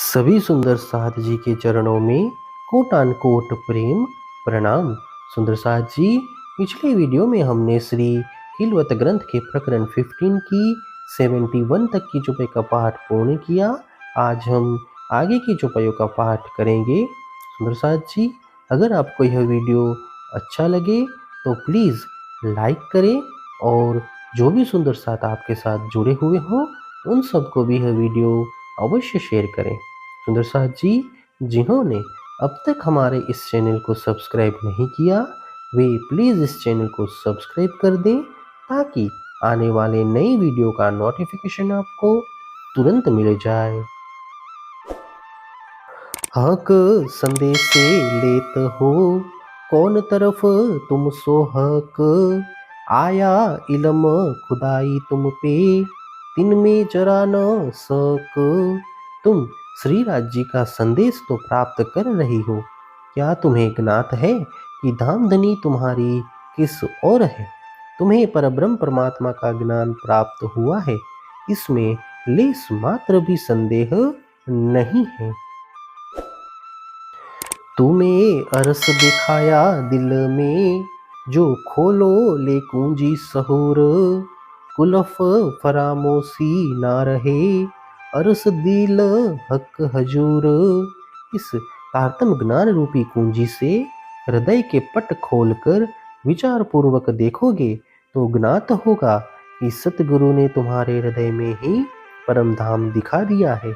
सभी सुंदर साथ जी के चरणों में कोटान कोट प्रेम प्रणाम। सुंदर साथ जी, पिछले वीडियो में हमने श्री किलवत ग्रंथ के प्रकरण 15 की 71 तक की चौपाई का पाठ पूर्ण किया। आज हम आगे की चौपाइयों का पाठ करेंगे। सुंदर साथ जी, अगर आपको यह वीडियो अच्छा लगे तो प्लीज़ लाइक करें और जो भी सुंदर साथ आपके साथ जुड़े हुए हों उन सबको भी यह वीडियो अवश्य शेयर करें। सुंदर साथ जी, जिन्होंने अब तक हमारे इस चैनल को सब्सक्राइब नहीं किया, वे प्लीज़ इस चैनल को सब्सक्राइब कर दें ताकि आने वाले नई वीडियो का नोटिफिकेशन आपको तुरंत मिल जाए। हक संदेशे लेत हो, कौन तरफ तुम सो हक, आया इलम खुदाई तुम पे, तिन में जरा न सक। तुम श्री राज जी का संदेश तो प्राप्त कर रही हो, क्या तुम्हें ज्ञात है कि धामधनी तुम्हारी किस ओर है? तुम्हें परब्रह्म परमात्मा का ज्ञान प्राप्त हुआ है, इसमें लेस मात्र भी संदेह नहीं है। तुम्हें अरस दिखाया दिल में, जो खोलो ले कुंजी सहूर, कुलफ फरामोशी ना रहे, अरस दिल हक हजूर। इस तारतम ज्ञान रूपी कुंजी से हृदय के पट खोलकर विचार पूर्वक देखोगे तो ज्ञात होगा कि सतगुरु ने तुम्हारे हृदय में ही परम धाम दिखा दिया है।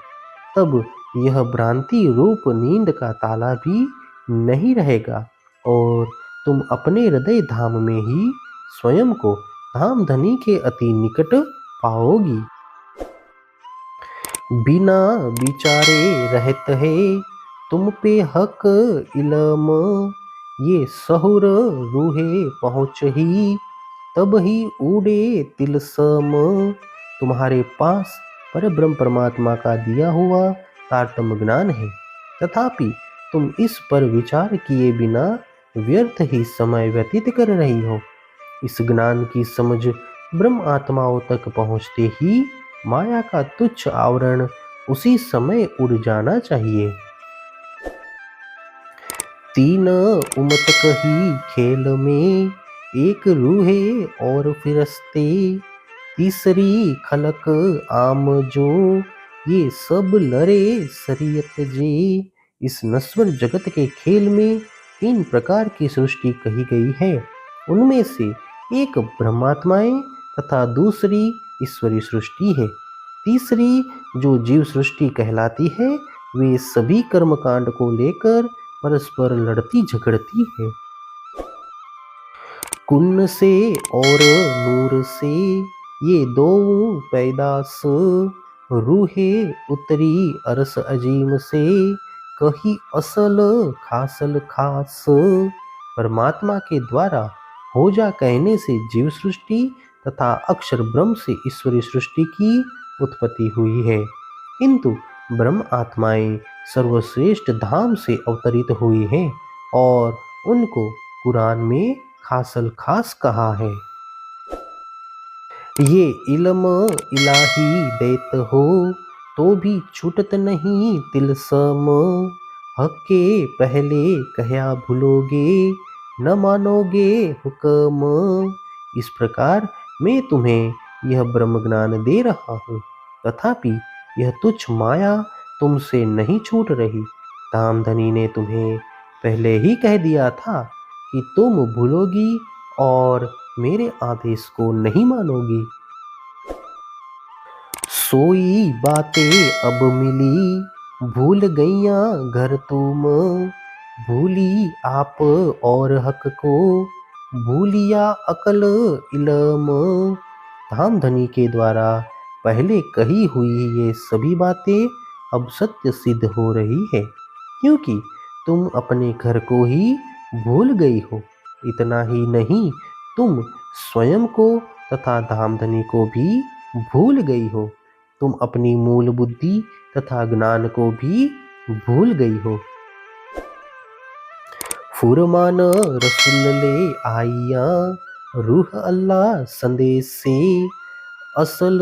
तब यह भ्रांति रूप नींद का ताला भी नहीं रहेगा और तुम अपने हृदय धाम में ही स्वयं को धाम धनी के अति निकट पाओगी। बिना विचारे रहत है तुम पे हक इलम, ये सहुर रूहे पहुँच ही, तब ही उड़े तिलसम। तुम्हारे पास परब्रह्म परमात्मा का दिया हुआ तारतम्य ज्ञान है, तथापि तुम इस पर विचार किए बिना व्यर्थ ही समय व्यतीत कर रही हो। इस ज्ञान की समझ ब्रह्म आत्माओं तक पहुँचते ही माया का तुच्छ आवरण उसी समय उड़ जाना चाहिए। तीन उमतक ही खेल में, एक रूहे और फिरस्ते, तीसरी खलक आम जो, ये सब लरे शरीयत जे। इस नश्वर जगत के खेल में 3 प्रकार की सृष्टि कही गई है। उनमें से एक ब्रह्मात्माएं तथा दूसरी ईश्वरी सृष्टि है। तीसरी जो जीव सृष्टि कहलाती है, वे सभी कर्मकांड को लेकर परस्पर लड़ती झगड़ती है। कुन्न से और नूर से ये दो पैदास, रूहे उतरी अरस अजीम से, कही असल खासल खास। परमात्मा के द्वारा हो जा कहने से जीव सृष्टि तथा अक्षर ब्रह्म से ईश्वरी सृष्टि की उत्पत्ति हुई है, किंतु ब्रह्म आत्माएं सर्वश्रेष्ठ धाम से अवतरित हुई हैं और उनको कुरान में खासल खास कहा है। ये इल्म इलाही देत हो, तो भी छूटत नहीं तिलसम, हक के पहले कहया भूलोगे, न मानोगे हुक्म। इस प्रकार मैं तुम्हें यह ब्रह्म ज्ञान दे रहा हूँ, तथापि यह तुच्छ माया तुमसे नहीं छूट रही। धामधनी ने तुम्हें पहले ही कह दिया था कि तुम भूलोगी और मेरे आदेश को नहीं मानोगी। सोई बातें अब मिली, भूल गईया घर तुम, भूली आप और हक को, भूलिया अकल इलम। धामधनी के द्वारा पहले कही हुई ये सभी बातें अब सत्य सिद्ध हो रही है, क्योंकि तुम अपने घर को ही भूल गई हो। इतना ही नहीं, तुम स्वयं को तथा धामधनी को भी भूल गई हो। तुम अपनी मूल बुद्धि तथा ज्ञान को भी भूल गई हो। फुरमान रसूल ले आइया, रूह अल्लाह संदेश से, असल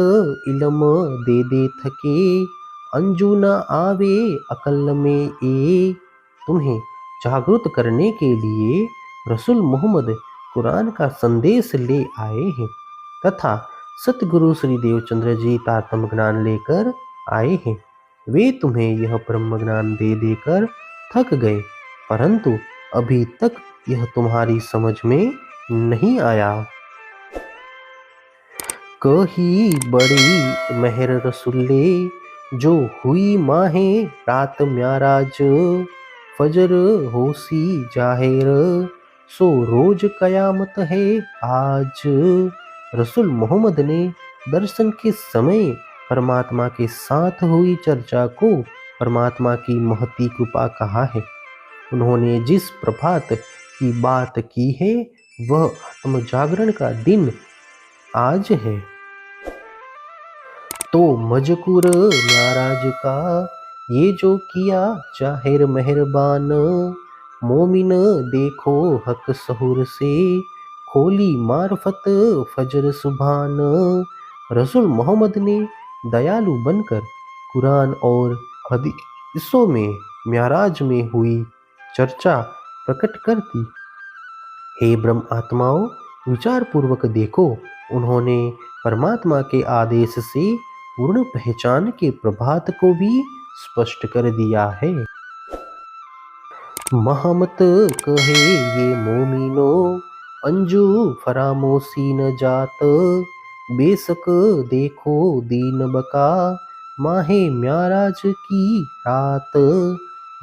इल्म दे दे थके, अंजू न आवे अकल में ए। तुम्हें जागरूक करने के लिए रसूल मोहम्मद कुरान का संदेश ले आए हैं तथा सतगुरु श्री देवचंद्र जी तात्म ज्ञान लेकर आए हैं। वे तुम्हें यह ब्रह्म ज्ञान दे देकर थक गए, परंतु अभी तक यह तुम्हारी समझ में नहीं आया। कही बड़ी मेहर रसुल्ले, जो हुई माहे रात म्याराज। फजर होसी जाहिर, सो रोज कयामत है आज। रसूल मोहम्मद ने दर्शन के समय परमात्मा के साथ हुई चर्चा को परमात्मा की महती कृपा कहा है। उन्होंने जिस प्रभात की बात की है वह आत्म जागरण का दिन आज है। तो मजकूर नाराज का ये जो किया जाहिर मेहरबान। मोमिन देखो हक सहूर से, खोली मार्फत फजर सुभान। रसूल मोहम्मद ने दयालु बनकर कुरान और हदीसों में म्याराज में हुई चर्चा प्रकट कर दी। हे ब्रह्म आत्माओं, विचार पूर्वक देखो, उन्होंने परमात्मा के आदेश से पूर्ण पहचान के प्रभात को भी स्पष्ट कर दिया है। महमत कहे ये मोमिनो, अंजू फरामोसी न जात। बेशक देखो दीन बका, माहे म्याराज की रात।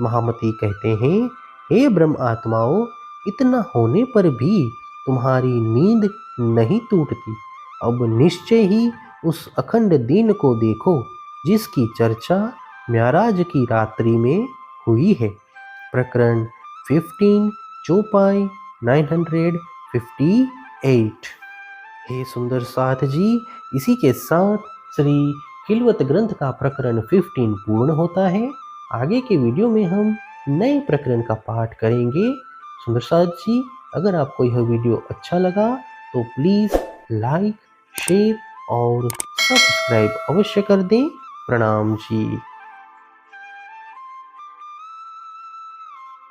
महामती कहते हैं, हे ब्रह्म आत्माओं, इतना होने पर भी तुम्हारी नींद नहीं टूटती। अब निश्चय ही उस अखंड दिन को देखो जिसकी चर्चा म्याराज की रात्रि में हुई है। प्रकरण 15 चौपाई 958। हे सुंदर साथ जी, इसी के साथ श्री खिलवत ग्रंथ का प्रकरण 15 पूर्ण होता है। आगे के वीडियो में हम नए प्रकरण का पाठ करेंगे। सुंदर साथ जी, अगर आपको यह वीडियो अच्छा लगा तो प्लीज़ लाइक, शेयर और सब्सक्राइब अवश्य कर दें। प्रणाम जी।